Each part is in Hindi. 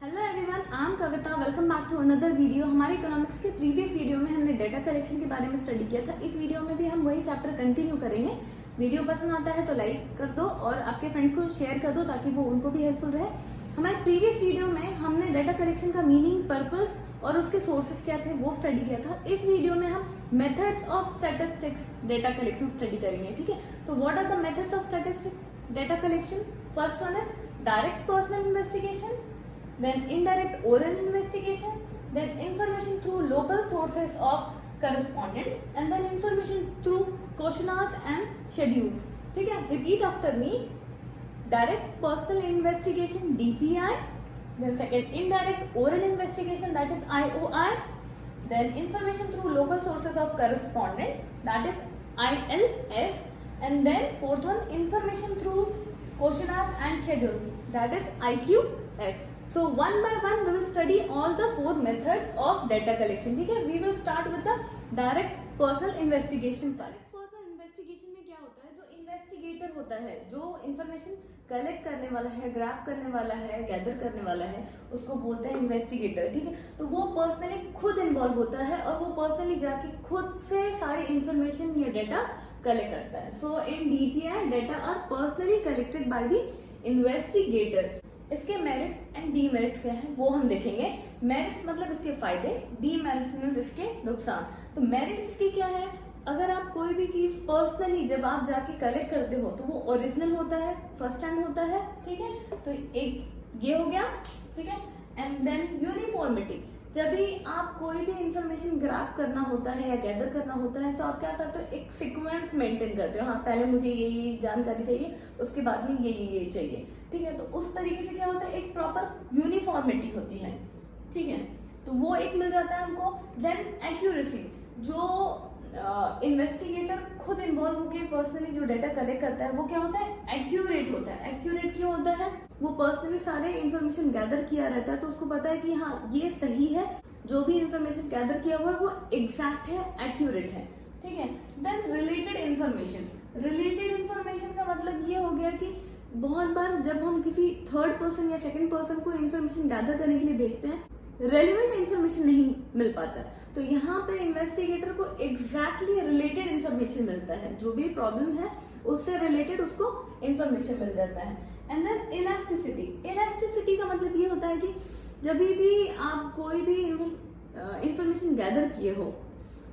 Hello everyone, I am Kavita. Welcome back to another video. हमारे इकोनॉमिक्स के प्रीवियस वीडियो में हमने डेटा कलेक्शन के बारे में स्टडी किया था। इस वीडियो में भी हम वही चैप्टर कंटिन्यू करेंगे। वीडियो पसंद आता है तो लाइक कर दो और आपके फ्रेंड्स को शेयर कर दो ताकि वो उनको भी हेल्पफुल रहे। हमारे प्रीवियस वीडियो में हमने डेटा कलेक्शन का मीनिंग, पर्पस और उसके सोर्सेज क्या थे वो स्टडी किया था। इस वीडियो में हम methods of statistics data collection study करेंगे। ठीक है, तो what are the methods of statistics data collection? First one is direct personal investigation, then indirect oral investigation, then information through local sources of correspondent, and then information through questionnaires and schedules. ठीक है, repeat after me. Direct personal investigation DPI, then second indirect oral investigation, that is IOI, then information through local sources of correspondent, that is ILS, and then fourth one information through questionnaires and schedules, that is IQS. So one by one we will study all the four methods of data collection. ठीक है, we will start with the direct personal investigation first. Personal investigation में क्या होता है? जो इन्वेस्टिगेटर होता है, जो इंफॉर्मेशन कलेक्ट करने वाला है, ग्रैब करने वाला है, गैदर करने वाला है, उसको बोलते हैं इन्वेस्टिगेटर। ठीक है, तो वो पर्सनली खुद इन्वॉल्व होता है और वो पर्सनली जाके खुद से सारी इंफॉर्मेशन या डेटा कलेक्ट करता है। So in DPI data are personally collected by the investigator. इसके मेरिट्स एंड डीमेरिट्स क्या हैं वो हम देखेंगे। मेरिट्स मतलब इसके फायदे, डीमेरिट्स मींस इसके नुकसान। तो मेरिट्स इसकी क्या है? अगर आप कोई भी चीज पर्सनली जब आप जाके कलेक्ट करते हो तो वो ओरिजिनल होता है, फर्स्ट हैंड होता है। ठीक है, तो एक ये हो गया। ठीक है, एंड देन यूनिफॉर्मिटी। जब भी आप कोई भी इंफॉर्मेशन ग्रैब करना होता है या गैदर करना होता है तो आप क्या करते हो? एक सीक्वेंस मेंटेन करते हो। हाँ, पहले मुझे ये जानकारी चाहिए, उसके बाद में ये चाहिए। ठीक है, तो उस तरीके से क्या होता है? एक प्रॉपर यूनिफॉर्मिटी होती है। ठीक है, तो वो एक मिल जाता है हमको। देन एक्यूरेसी, जो इन्वेस्टिगेटर खुद इन्वॉल्व होकर पर्सनली जो डेटा कलेक्ट करता है वो क्या होता है? एक्यूरेट होता है। एक्यूरेट क्यों होता है? वो पर्सनली सारे इन्फॉर्मेशन गैदर किया रहता है तो उसको पता है कि हाँ ये सही है, जो भी इन्फॉर्मेशन गैदर किया हुआ है वो एग्जैक्ट है, एक्यूरेट है। ठीक है, then related information. Related information का मतलब ये हो गया कि बहुत बार जब हम किसी थर्ड पर्सन या सेकंड पर्सन को इन्फॉर्मेशन गैदर करने के लिए भेजते हैं, रेलिवेंट इन्फॉर्मेशन नहीं मिल पाता, तो यहाँ पे इन्वेस्टिगेटर को एग्जैक्टली रिलेटेड इन्फॉर्मेशन मिलता है। जो भी प्रॉब्लम है उससे रिलेटेड उसको इन्फॉर्मेशन मिल जाता है। And then elasticity. इलास्टिसिटी का मतलब ये होता है कि जब भी आप कोई भी इंफॉर्मेशन गैदर किए हो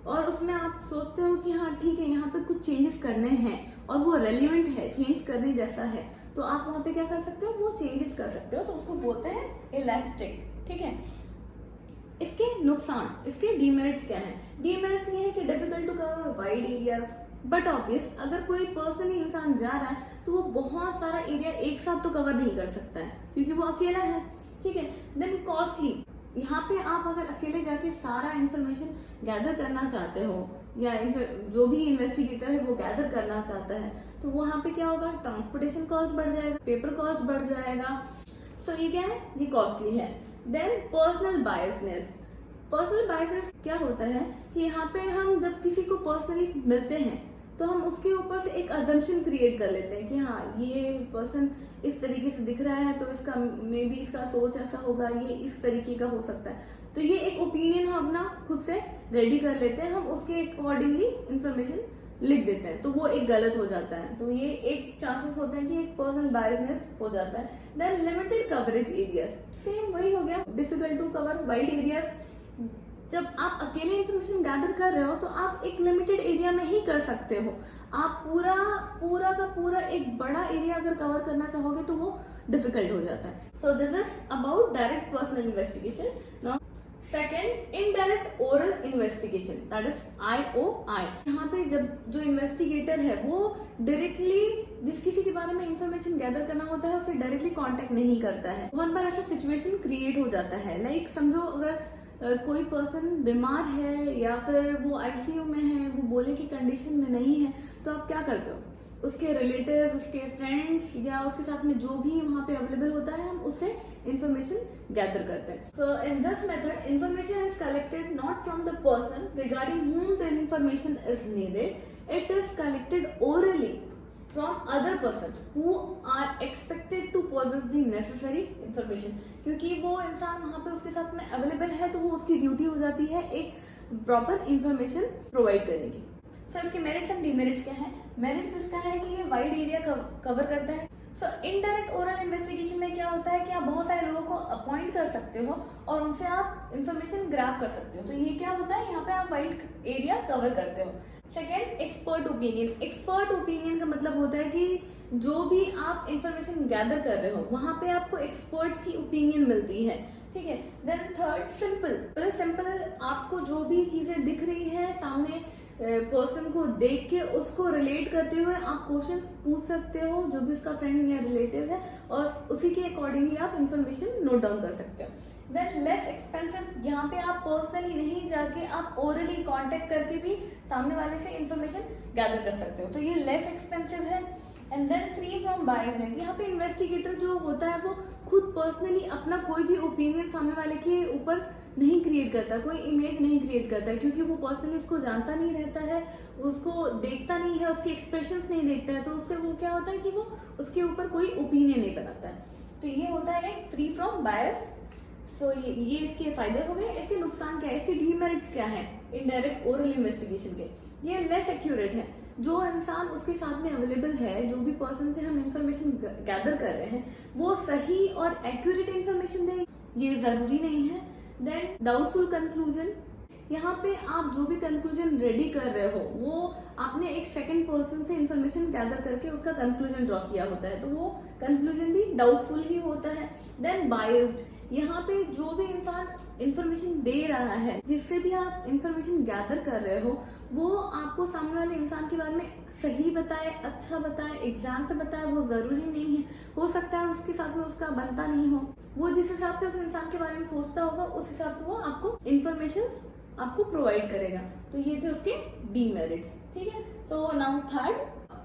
और उसमें आप सोचते हो कि हाँ ठीक है यहाँ पे कुछ चेंजेस करने हैं और वो रेलिवेंट है, चेंज करने जैसा है, तो आप वहाँ पे क्या कर सकते हो? वो चेंजेस कर सकते हो, तो उसको बोलते हैं इलास्टिक। ठीक है, इसके नुकसान, इसके डीमेरिट्स क्या है? डीमेरिट्स ये है कि difficult to cover wide areas, but obvious अगर कोई पर्सनली इंसान जा रहा है तो वो बहुत सारा एरिया एक साथ तो कवर नहीं कर सकता है क्योंकि वो अकेला है। ठीक है, देन कॉस्टली। यहाँ पे आप अगर अकेले जाके सारा इन्फॉर्मेशन गैदर करना चाहते हो या जो भी इन्वेस्टिगेटर है वो गैदर करना चाहता है तो वहाँ पे क्या होगा? ट्रांसपोर्टेशन कॉस्ट बढ़ जाएगा, पेपर कॉस्ट बढ़ जाएगा। सो ये क्या है? ये कॉस्टली है। Then personal biasness. Personal biasness क्या होता है कि यहाँ पे हम जब किसी को पर्सनली मिलते हैं तो हम उसके ऊपर से एक अजम्पशन क्रिएट कर लेते हैं कि हाँ ये पर्सन इस तरीके से दिख रहा है तो इसका मे बी इसका सोच ऐसा होगा, ये इस तरीके का हो सकता है। तो ये एक ओपिनियन हम अपना खुद से रेडी कर लेते हैं, हम उसके अकॉर्डिंगली इंफॉर्मेशन लिख देते हैं, तो वो एक गलत हो जाता है। तो ये एक चांसेस होते हैं कि एक पर्सनल बायसनेस हो जाता है। Then limited coverage areas, same वही हो गया, difficult to cover wide areas. जब आप अकेले इंफॉर्मेशन गैदर कर रहे हो तो आप एक लिमिटेड एरिया में ही कर सकते हो। आप पूरा का पूरा एक बड़ा एरिया अगर कवर करना चाहोगे तो वो डिफिकल्ट हो जाता है। So this is about direct personal investigation. Now second, indirect oral investigation, that is IOI। यहाँ पे जब जो इन्वेस्टिगेटर है वो डायरेक्टली जिस किसी के बारे में इंफॉर्मेशन गैदर करना होता है उससे डायरेक्टली कांटेक्ट नहीं करता है। बहुत बार ऐसा सिचुएशन क्रिएट हो जाता है, लाइक समझो अगर कोई पर्सन बीमार है या फिर वो ICU में है, वो बोलने की कंडीशन में नहीं है, तो आप क्या करते हो? उसके रिलेटिव्स, उसके फ्रेंड्स या उसके साथ में जो भी वहाँ पे अवेलेबल होता है हम उससे इंफॉर्मेशन गैदर करते हैं। So in this method information is collected not from the person regarding whom the information is needed, it is collected orally from other person who are expected to possess the necessary information, क्योंकि वो इंसान वहाँ पे उसके साथ में अवेलेबल है तो वो उसकी ड्यूटी हो जाती है एक प्रॉपर इंफॉर्मेशन प्रोवाइड करने की। सो इसके मेरिट्स एंड डिमेरिट्स क्या है? मेरिट्स इसका है कि ये वाइड एरिया कवर करता है। सो इनडायरेक्ट ओरल इन्वेस्टिगेशन में क्या होता है कि आप बहुत सारे लोगों को अपॉइंट कर सकते हो और उनसे आप इंफॉर्मेशन ग्रैब कर सकते हो, तो ये क्या होता है, यहाँ पे आप वाइड एरिया कवर करते हो। Second, expert opinion. Expert opinion का मतलब होता है कि जो भी आप इंफॉर्मेशन गैदर कर रहे हो वहां पे आपको एक्सपर्ट्स की ओपिनियन मिलती है, ठीक है। Then third, simple. सिंपल, आपको जो भी चीजें दिख रही है सामने पर्सन को देख के उसको रिलेट करते हुए आप क्वेश्चंस पूछ सकते हो जो भी उसका फ्रेंड या रिलेटिव है, और उसी के अकॉर्डिंगली आप इंफॉर्मेशन नोट डाउन कर सकते हो। Than less expensive. यहाँ पे आप पर्सनली नहीं जाके आप ओरली कांटेक्ट करके भी सामने वाले से इंफॉर्मेशन गैदर कर सकते हो, तो ये लेस एक्सपेंसिव है। And then free from biasness. यहाँ पे इन्वेस्टिगेटर जो होता है वो खुद पर्सनली अपना कोई भी ओपिनियन सामने वाले के ऊपर नहीं क्रिएट करता, कोई इमेज नहीं क्रिएट करता है, क्योंकि वो पर्सनली उसको जानता नहीं रहता है, उसको देखता नहीं है, उसके एक्सप्रेशंस नहीं देखता है, तो उससे वो क्या होता है कि वो उसके ऊपर कोई ओपिनियन नहीं बनाता है। तो ये होता है फ्री फ्रॉम बायस। सो ये इसके फायदे हो गए। इसके नुकसान क्या है, इसके डीमेरिट्स क्या है इनडायरेक्ट ओरल इन्वेस्टिगेशन के? ये लेस एक्यूरेट है। जो इंसान उसके साथ में अवेलेबल है, जो भी पर्सन से हम इंफॉर्मेशन गैदर कर रहे हैं, वो सही और एक्यूरेट इंफॉर्मेशन दे, ये जरूरी नहीं है। Then doubtful conclusion. यहाँ पे आप जो भी कंक्लूजन रेडी कर रहे हो वो आपने एक सेकंड पर्सन से इंफॉर्मेशन गैदर करके उसका कंक्लूजन ड्रॉ किया होता है, तो वो कंक्लूजन भी डाउटफुल ही होता है। Then biased. यहाँ पे जो भी इंसान इंफॉर्मेशन दे रहा है, जिससे भी आप इंफॉर्मेशन गैदर कर रहे हो, वो आपको सामने वाले इंसान के बारे में सही बताए, अच्छा बताए, एग्जैक्ट बताए, वो जरूरी नहीं है। हो सकता है उसके साथ में उसका बनता नहीं हो, वो जिस हिसाब से उस इंसान के बारे में सोचता होगा उस हिसाब से वो आपको इंफॉर्मेशन आपको प्रोवाइड करेगा। तो ये थे उसके डीमेरिट्स, ठीक है। तो now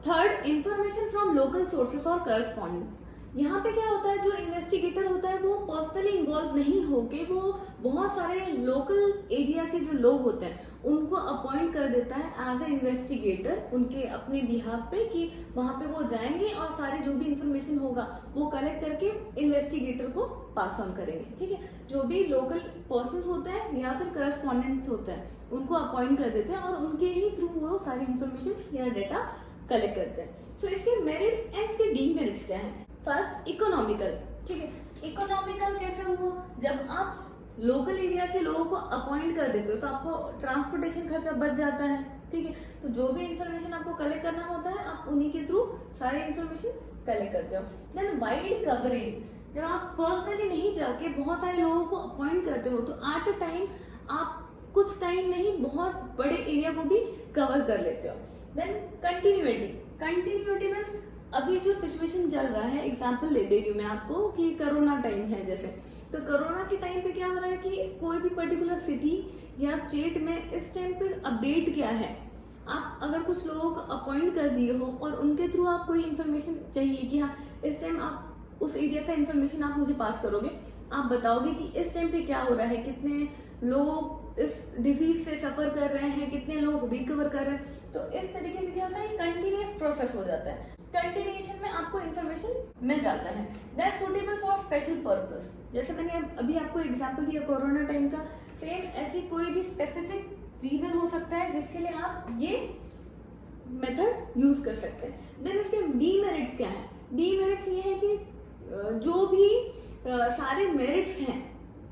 third information from local sources और करस्पॉन्डेंस। यहाँ पे क्या होता है, जो इन्वेस्टिगेटर होता है वो पर्सनली इन्वॉल्व नहीं होके वो बहुत सारे लोकल एरिया के जो लोग होते हैं उनको अपॉइंट कर देता है एज ए इन्वेस्टिगेटर उनके अपने बिहाफ पे, कि वहां पे वो जाएंगे और सारे जो भी इंफॉर्मेशन होगा वो कलेक्ट करके इन्वेस्टिगेटर को पास ऑन करेंगे, ठीक है। जो भी लोकल पर्सन होते हैं या फिर करस्पॉन्डेंट्स होते हैं उनको अपॉइंट कर देते हैं और उनके ही थ्रू वो सारी इंफॉर्मेशन या डेटा कलेक्ट करते हैं। तो इसके मेरिट्स एंड इसके डीमेरिट्स क्या है? फर्स्ट, इकोनॉमिकल, ठीक है। इकोनॉमिकल कैसे हुआ? जब आप लोकल एरिया के लोगों को अपॉइंट कर देते हो तो आपको ट्रांसपोर्टेशन खर्चा बच जाता है, ठीक है। तो जो भी इंफॉर्मेशन आपको कलेक्ट करना होता है आप उन्हीं के थ्रू सारे इंफॉर्मेशन कलेक्ट करते हो। Then wide coverage. जब आप पर्सनली नहीं जाके बहुत सारे लोगों को अपॉइंट करते हो तो एट अ टाइम आप कुछ टाइम में ही बहुत बड़े एरिया को भी कवर कर लेते हो। देन कंटिन्यूटी मीन्स अभी जो सिचुएशन चल रहा है, एग्जाम्पल दे रही हूँ मैं आपको कि कोरोना टाइम है जैसे, तो कोरोना के टाइम पे क्या हो रहा है कि कोई भी पर्टिकुलर सिटी या स्टेट में इस टाइम पे अपडेट क्या है, आप अगर कुछ लोगों को अपॉइंट कर दिए हो और उनके थ्रू आप कोई इन्फॉर्मेशन चाहिए कि हाँ इस टाइम आप उस एरिया का इन्फॉर्मेशन आप मुझे पास करोगे, आप बताओगे कि इस टाइम पे क्या हो रहा है, कितने लोग इस डिजीज से सफर कर रहे हैं, कितने लोग रिकवर कर रहे हैं। तो इस तरीके से क्या होता है, कंटिन्यूअस प्रोसेस हो जाता है, कंटिन्यूएशन में आपको इन्फॉर्मेशन मिल जाता है। That suitable for special purpose. जैसे मैंने अभी आपको एग्जांपल दिया कोरोना टाइम का, सेम ऐसी कोई भी स्पेसिफिक रीजन हो सकता है जिसके लिए आप ये मेथड यूज कर सकते हैं। देन इसके डीमेरिट्स क्या है? डीमेरिट्स ये है कि जो भी सारे मेरिट्स हैं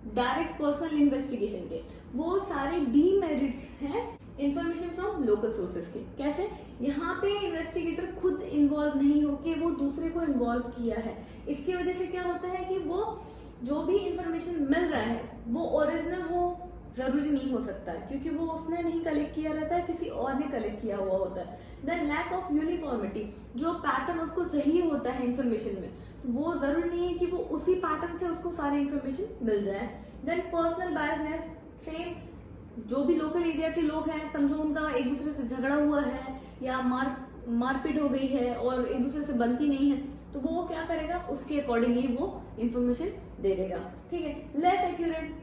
डायरेक्ट पर्सनल इन्वेस्टिगेशन के, वो सारे डीमेरिट्स हैं इंफॉर्मेशन फ्रॉम लोकल सोर्सेज के। कैसे? यहाँ पे इन्वेस्टिगेटर खुद इन्वॉल्व नहीं होके वो दूसरे को इन्वॉल्व किया है, इसकी वजह से क्या होता है कि वो जो भी इंफॉर्मेशन मिल रहा है वो ओरिजिनल हो जरूरी नहीं हो सकता है, क्योंकि वो उसने नहीं कलेक्ट किया रहता है, किसी और ने कलेक्ट किया हुआ होता है। देन लैक ऑफ यूनिफॉर्मिटी, जो पैटर्न उसको चाहिए होता है इंफॉर्मेशन में, वो जरूरी नहीं है कि वो उसी पैटर्न से उसको सारी इंफॉर्मेशन मिल जाए। देन पर्सनल बायसनेस, सेम जो भी लोकल एरिया के लोग हैं, समझो उनका एक दूसरे से झगड़ा हुआ है या मारपीट हो गई है और एक दूसरे से बनती नहीं है, तो वो क्या करेगा, उसके अकॉर्डिंगली वो इंफॉर्मेशन दे देगा, ठीक है। लेस एक्यूरेट,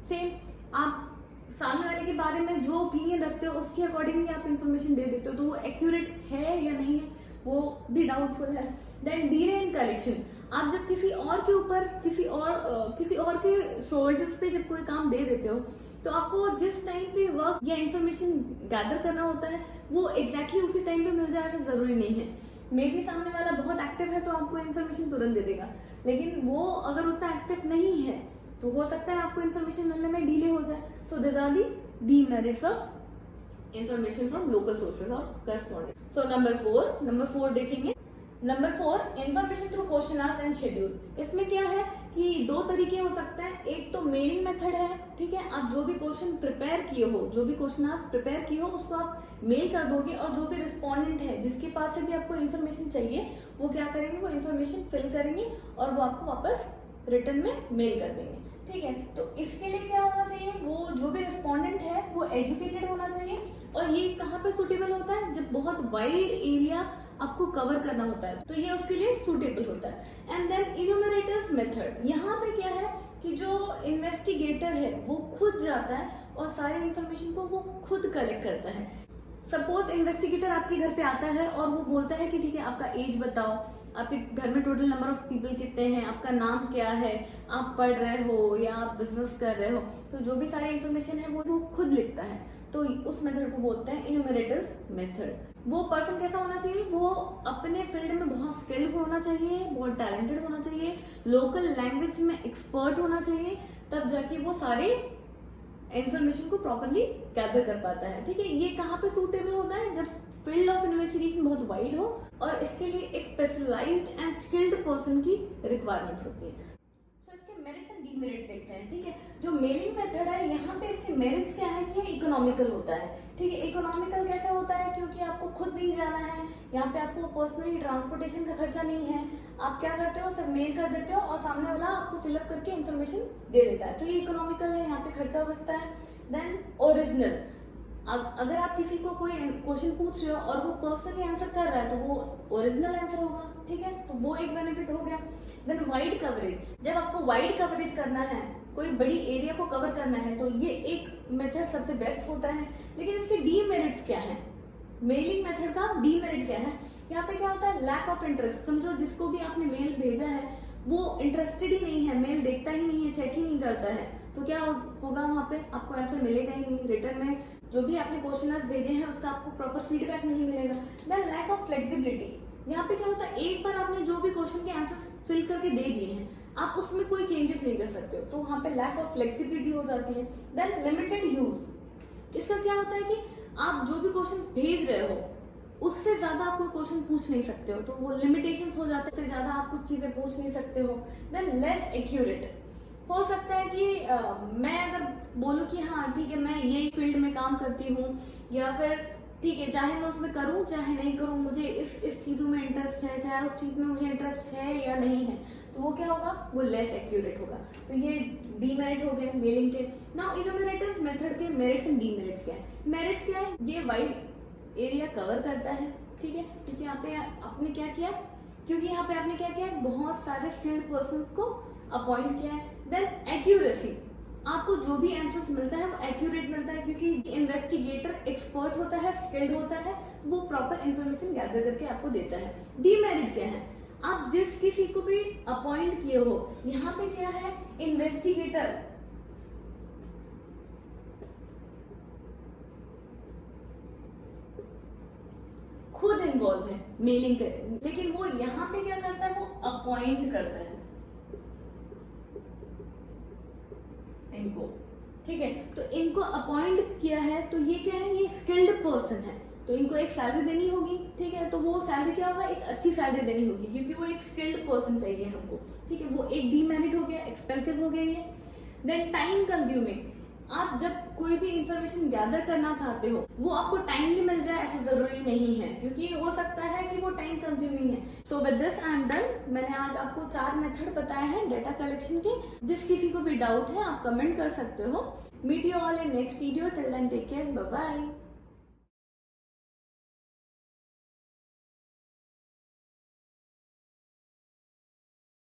सेम आप सामने वाले के बारे में जो ओपिनियन रखते हो उसके अकॉर्डिंगली आप इंफॉर्मेशन दे देते हो, तो वो एक्यूरेट है या नहीं है वो भी डाउटफुल है। देन डिले इन कलेक्शन, आप जब किसी और के ऊपर किसी और के शोल्डर्स पे जब कोई काम दे देते हो तो आपको जिस टाइम पे वर्क या इन्फॉर्मेशन गैदर करना होता है वो एग्जैक्टली उसी टाइम पे मिल जाए ऐसा जरूरी नहीं है। मे बी सामने वाला बहुत एक्टिव है तो आपको इन्फॉर्मेशन तुरंत दे देगा, लेकिन वो अगर उतना एक्टिव नहीं है तो हो सकता है आपको इन्फॉर्मेशन मिलने में डिले हो जाए। तो this are the demerits of information from local sources और करस्पॉन्डेंट। सो नंबर 4 देखेंगे। Number 4, information through question answer and schedule. इसमें क्या है कि 2 तरीके हो सकते हैं। एक तो मेलिंग मेथड है, ठीक है, आप जो भी क्वेश्चन प्रिपेयर किए हो, जो भी क्वेश्चन आंसर प्रिपेयर किए हो उसको आप मेल कर दोगे और जो भी रिस्पोंडेंट है जिसके पास से भी आपको इन्फॉर्मेशन चाहिए वो क्या करेंगे, वो इन्फॉर्मेशन फिल करेंगे और वो आपको वापस रिटर्न में मेल कर देंगे, ठीक है। तो इसके लिए क्या होना चाहिए, वो जो भी रिस्पोंडेंट है वो एजुकेटेड होना चाहिए। और ये कहाँ पे सुटेबल होता है, जब बहुत वाइड एरिया आपको कवर करना होता है तो ये उसके लिए सुटेबल होता है। एंड देन इन्यूमरेटर्स मेथड, यहाँ पे क्या है कि जो इन्वेस्टिगेटर है वो खुद जाता है और सारी इंफॉर्मेशन को वो खुद कलेक्ट करता है। सपोज इन्वेस्टिगेटर आपके घर पे आता है और वो बोलता है कि ठीक है आपका एज बताओ, आपके घर में टोटल नंबर ऑफ पीपल कितने हैं, आपका नाम क्या है, आप पढ़ रहे हो या आप बिजनेस कर रहे हो, तो जो भी सारी इन्फॉर्मेशन है वो खुद लिखता है। तो उस मेथड को बोलते हैं इन्यूमरेटर्स मेथड। वो पर्सन कैसा होना चाहिए, वो अपने फील्ड में बहुत स्किल्ड होना चाहिए, बहुत टैलेंटेड होना चाहिए, लोकल लैंग्वेज में एक्सपर्ट होना चाहिए, तब जाके वो सारे इंफॉर्मेशन को प्रॉपरली गैदर कर पाता है, ठीक है। ये कहाँ पे सूटेबल होता है, जब फील्ड ऑफ इन्वेस्टिगेशन बहुत वाइड हो और इसके लिए एक स्पेशलाइज्ड एंड स्किल्ड पर्सन की रिक्वायरमेंट होती है। तो इसके मेरिट्स एंड डीमेरिट्स देखते हैं, ठीक है। जो मेलिंग मेथड है यहाँ पे इसके मेरिट्स क्या है कि ये इकोनॉमिकल होता है, ठीक है। इकोनॉमिकल कैसे होता है, क्योंकि आपको खुद नहीं जाना है, यहाँ पे आपको पर्सनली ट्रांसपोर्टेशन का खर्चा नहीं है, आप क्या करते हो सब मेल कर देते हो और सामने वाला आपको फिलअप करके इन्फॉर्मेशन दे देता है, तो ये इकोनॉमिकल है, यहाँ पे खर्चा बचता है। देन ओरिजिनल, अगर आप किसी को कोई क्वेश्चन पूछ रहे हो और वो पर्सनली आंसर कर रहा है तो वो ओरिजिनल आंसर होगा, ठीक है, तो वो एक बेनिफिट हो गया। देन वाइड कवरेज, जब आपको वाइड कवरेज करना है, कोई बड़ी एरिया को कवर करना है तो ये एक मेथड सबसे बेस्ट होता है। लेकिन इसके डीमेरिट्स क्या है, मेलिंग मेथड का डीमेरिट क्या है, यहाँ पे क्या होता है, लैक ऑफ इंटरेस्ट। समझो जिसको भी आपने मेल भेजा है वो इंटरेस्टेड ही नहीं है, मेल देखता ही नहीं है, चेक ही नहीं करता है, तो क्या होगा, वहाँ पे आपको आंसर मिलेगा ही नहीं। रिटर्न में जो भी आपने क्वेश्चन भेजे हैं उसका आपको प्रॉपर फीडबैक नहीं मिलेगा। देन लैक ऑफ फ्लेक्सिबिलिटी, यहाँ पे क्या होता है, एक बार आपने जो भी क्वेश्चन के आंसर फिल करके दे दिए हैं आप उसमें कोई चेंजेस नहीं कर सकते हो, तो वहाँ पे लैक ऑफ फ्लेक्सिबिलिटी हो जाती है। देन लिमिटेड यूज, इसका क्या होता है कि आप जो भी क्वेश्चन भेज रहे हो उससे ज्यादा आप कोई क्वेश्चन पूछ नहीं सकते हो, तो वो लिमिटेशन हो जाते हैं, उससे ज्यादा आप कुछ चीजें पूछ नहीं सकते हो। देन लेस एक्यूरेट, हो सकता है कि मैं अगर बोलूँ कि हाँ ठीक है मैं यही फील्ड में काम करती हूँ, या फिर ठीक है चाहे मैं उसमें करूँ चाहे नहीं करूँ, मुझे इस चीज़ों में इंटरेस्ट है, चाहे उस चीज़ में मुझे इंटरेस्ट है या नहीं है, तो वो क्या होगा, वो लेस एक्यूरेट होगा। तो ये डीमेरिट हो गए मेलिंग के। नाउ इन्यूमरेटर्स मेथड के मेरिट्स एंड डीमेरिट्स क्या है। मेरिट्स क्या है, ये वाइड एरिया कवर करता है, ठीक है, क्योंकि यहाँ पे आपने क्या किया, बहुत सारे स्किल्ड पर्संस को अपॉइंट किया है। देन एक्यूरेसी, आपको जो भी आंसर्स मिलता है वो एक्यूरेट मिलता है, क्योंकि इन्वेस्टिगेटर एक्सपर्ट होता है, स्किल्ड होता है, तो वो प्रॉपर इंफॉर्मेशन गैदर करके आपको देता है। डीमेरिट क्या है, आप जिस किसी को भी अपॉइंट किए हो, यहाँ पे क्या है, इन्वेस्टिगेटर खुद इन्वॉल्व है मेलिंग करे, लेकिन वो यहाँ पे क्या करता है, वो अपॉइंट करता है इनको, ठीक है। तो इनको अपॉइंट किया है तो ये क्या है, ये स्किल्ड पर्सन है, तो इनको एक सैलरी देनी होगी, ठीक है, तो वो सैलरी क्या होगा, एक अच्छी सैलरी देनी होगी, क्योंकि वो एक स्किल्ड पर्सन चाहिए हमको, ठीक है। वो एक डीमेरिट हो गया, एक्सपेंसिव हो गया ये। देन टाइम कंज्यूमिंग, आप जब कोई भी इंफॉर्मेशन गैदर करना चाहते हो वो आपको टाइमली मिल जाए ऐसा जरूरी नहीं है, क्योंकि हो सकता है कि वो टाइम कंज्यूमिंग है। So with this I am done. मैंने आज आपको 4 मेथड बताए हैं डेटा कलेक्शन के। जिस किसी को भी डाउट है आप कमेंट कर सकते हो। Meet you all in next video, till then take care, bye bye.